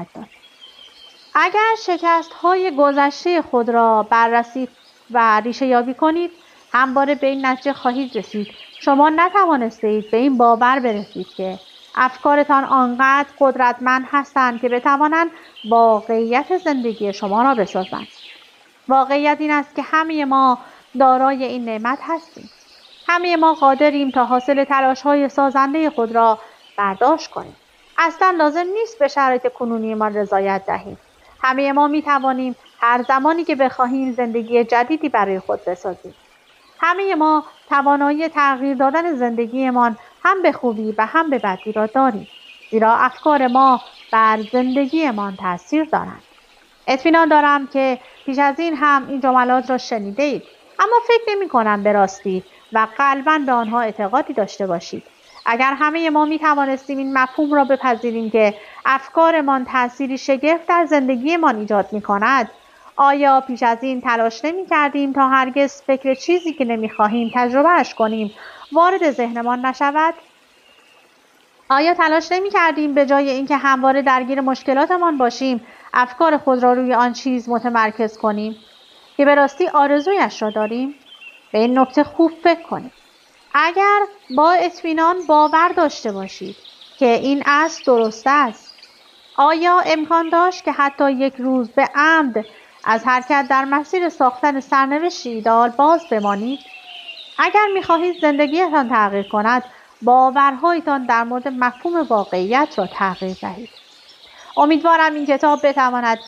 خواهد داد. اگر شکست‌های گذشته خود را بررسی و ریشه یابی کنید، همواره به این نتیجه خواهید رسید شما نتوانستید به این باور برسید که افکارتان آنقدر قدرتمند هستند که بتوانند واقعیت زندگی شما را بسازند. واقعیت این است که همه ما دارای این نعمت هستیم. همه ما قادریم تا حاصل تلاش‌های سازنده خود را برداشت کنیم. اصلا لازم نیست به شرایط کنونی ما رضایت دهیم. همه ما می توانیم هر زمانی که بخواهیم زندگی جدیدی برای خود بسازیم. همه ما توانایی تغییر دادن زندگیمان هم به خوبی و هم به بدی را داریم. زیرا افکار ما بر زندگیمان تأثیر دارند. اطمینان دارم که پیش از این هم این جملات را شنیده اید، اما فکر نمی کنم به راستی و قلباً به آنها اعتقادی داشته باشید. اگر همه ما می توانستیم این مفهوم را بپذیریم که افکارمان تأثیری شگرف در زندگیمان ایجاد می کند، آیا پیش از این تلاش نمی کردیم تا هرگز فکر چیزی که نمی خواهیم تجربهش کنیم وارد ذهنمان نشود؟ آیا تلاش نمی کردیم به جای اینکه همواره درگیر مشکلاتمان باشیم افکار خود را روی آن چیز متمرکز کنیم که به راستی آرزویش را داریم؟ به این نکته خوب فکر کنید. اگر با اطمینان باور داشته باشید که این اصل درست است، آیا امکان داشت که حتی یک روز به عمد از حرکت در مسیر ساختن سرنوشتی ایدئال باز بمانید؟ اگر می‌خواهید زندگیتان تغییر کند، باورهایتان در مورد مفهوم واقعیت را تغییر دهید. امیدوارم این کتاب بتواند